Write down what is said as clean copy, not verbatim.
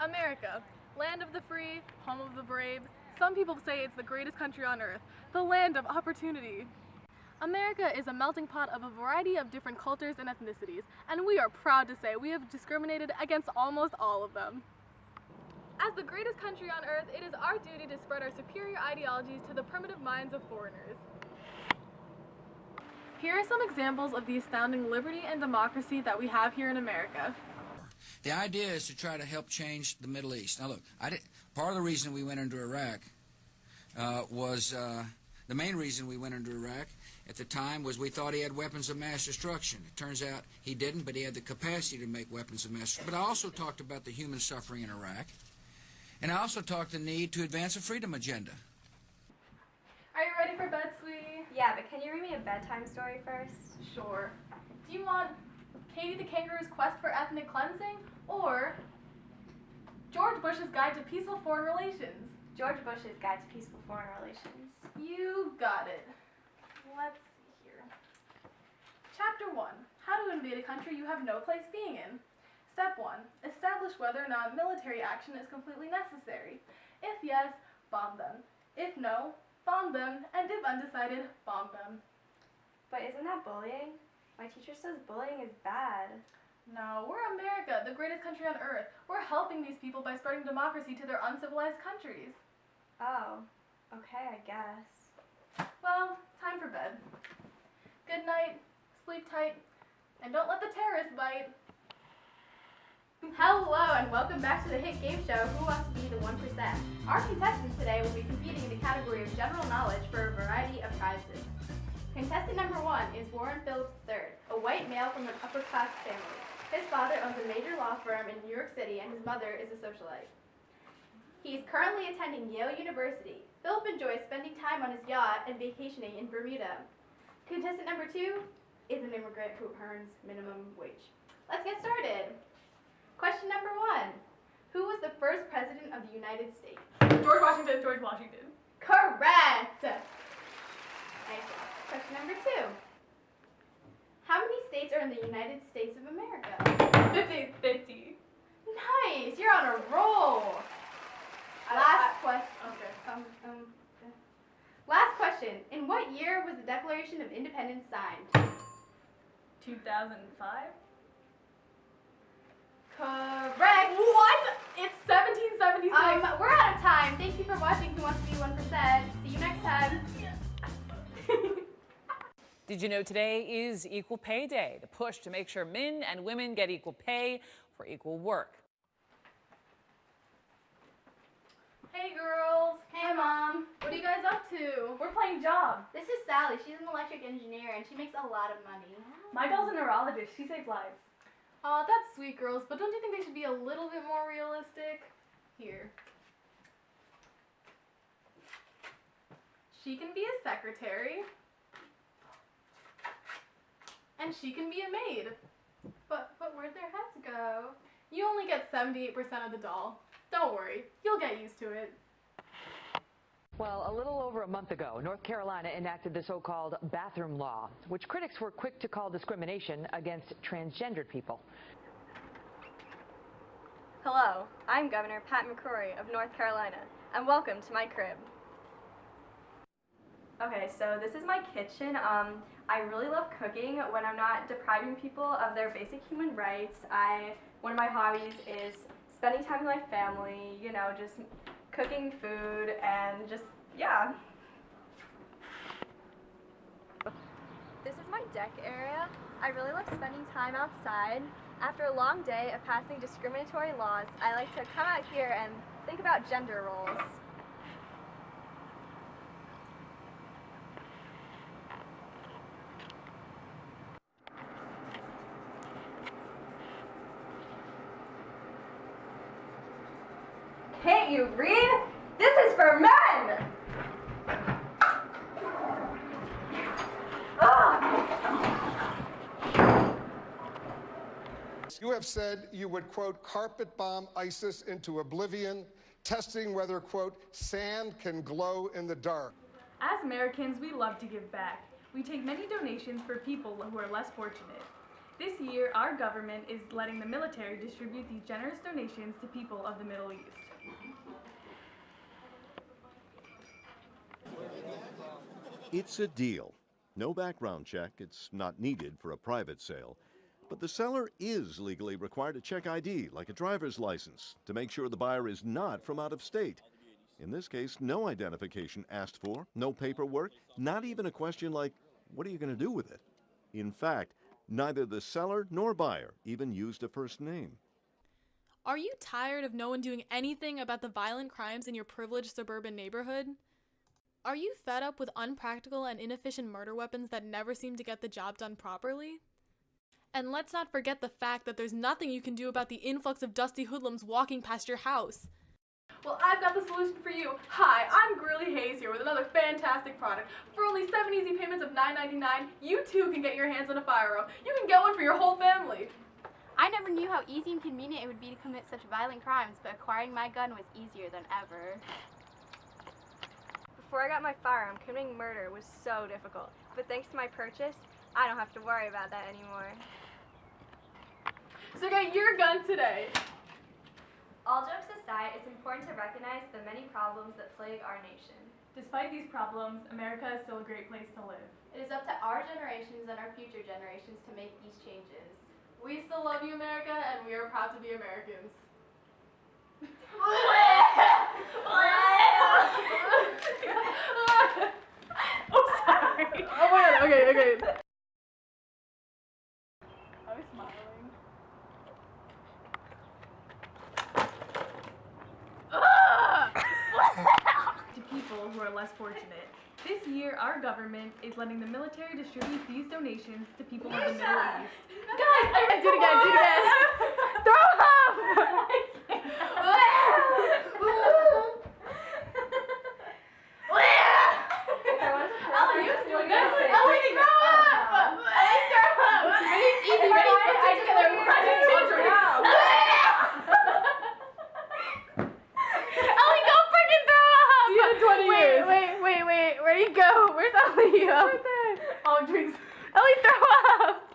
America, land of the free, home of the brave. Some people say it's the greatest country on earth, the land of opportunity. America is a melting pot of a variety of different cultures and ethnicities, and we are proud to say we have discriminated against almost all of them. As the greatest country on earth, it is our duty to spread our superior ideologies to the primitive minds of foreigners. Here are some examples of the astounding liberty and democracy that we have here in America. The idea is to try to help change the Middle East. Now look, part of the reason we went into Iraq was the main reason we went into Iraq at the time was we thought he had weapons of mass destruction. It turns out he didn't, but he had the capacity to make weapons of mass destruction. But I also talked about the human suffering in Iraq, and I also talked the need to advance a freedom agenda. Are you ready for bed, sweetie? Yeah, but can you read me a bedtime story first? Sure. Do you want Katie the Kangaroo's Quest for Ethnic Cleansing or George Bush's Guide to Peaceful Foreign Relations? George Bush's Guide to Peaceful Foreign Relations. You got it. Let's see here. Chapter 1. How to invade a country you have no place being in. Step 1. Establish whether or not military action is completely necessary. If yes, bomb them. If no, bomb them. And if undecided, bomb them. But isn't that bullying? My teacher says bullying is bad. No, we're America, the greatest country on earth. We're helping these people by spreading democracy to their uncivilized countries. Oh, okay, I guess. Well, time for bed. Good night, sleep tight, and don't let the terrorists bite. Hello and welcome back to the hit game show, Who Wants to Be the 1%? Our contestants today will be competing in the category of general knowledge for a variety of prizes. Contestant number 1 is Warren Phillips III, a white male from an upper-class family. His father owns a major law firm in New York City and his mother is a socialite. He is currently attending Yale University. Philip enjoys spending time on his yacht and vacationing in Bermuda. Contestant number 2 is an immigrant who earns minimum wage. Let's get started. Question number 1. Who was the first president of the United States? George Washington, George Washington. Correct! Nice job. Question number 2. How many states are in the United States of America? 50. Nice! You're on a roll! Last question. Okay. Last question. In what year was the Declaration of Independence signed? 2005? Correct! What? It's 1776. We're out of time. Thank you for watching Who Wants to Be 1%. See you next time. Did you know today is Equal Pay Day, the push to make sure men and women get equal pay for equal work? Hey girls. Hey, Mom. What are you guys up to? We're playing Job. This is Sally. She's an electric engineer and she makes a lot of money. My doll's a neurologist. She saves lives. Aw, that's sweet, girls, but don't you think they should be a little bit more realistic? Here. She can be a secretary. And she can be a maid. But where'd their heads go? You only get 78% of the doll. Don't worry, you'll get used to it. Well, a little over a month ago, North Carolina enacted the so-called bathroom law, which critics were quick to call discrimination against transgendered people. Hello, I'm Governor Pat McCrory of North Carolina, and welcome to my crib. Okay, so this is my kitchen. I really love cooking when I'm not depriving people of their basic human rights. One of my hobbies is spending time with my family, you know, just cooking food and just, yeah. This is my deck area. I really love spending time outside. After a long day of passing discriminatory laws, I like to come out here and think about gender roles. Can't you read? This is for men! You have said you would, quote, carpet bomb ISIS into oblivion, testing whether, quote, sand can glow in the dark. As Americans, we love to give back. We take many donations for people who are less fortunate. This year, our government is letting the military distribute these generous donations to people of the Middle East. It's a deal. No background check. It's not needed for a private sale. But the seller is legally required to check ID, like a driver's license, to make sure the buyer is not from out of state. In this case, no identification asked for, no paperwork, not even a question like, what are you going to do with it? In fact, neither the seller nor buyer even used a first name. Are you tired of no one doing anything about the violent crimes in your privileged suburban neighborhood? Are you fed up with unpractical and inefficient murder weapons that never seem to get the job done properly? And let's not forget the fact that there's nothing you can do about the influx of dusty hoodlums walking past your house. Well, I've got the solution for you. Hi, I'm Grilly Hayes here with another fantastic product. For only 7 easy payments of $9.99, you too can get your hands on a fire. You can get one for your whole family. I never knew how easy and convenient it would be to commit such violent crimes, but acquiring my gun was easier than ever. Before I got my firearm, committing murder was so difficult. But thanks to my purchase, I don't have to worry about that anymore. So get your gun today. All jokes aside, it's important to recognize the many problems that plague our nation. Despite these problems, America is still a great place to live. It is up to our generations and our future generations to make these changes. We still love you, America, and we are proud to be Americans. Oh, sorry. Oh my god, okay. I was smiling. To people who are less fortunate, this year our government is letting the military distribute these donations to people of the Middle East. Guys, do it again. Throw up! Wait, where'd he go? Where's Ellie? Right there. Oh, drinks. Ellie, throw up!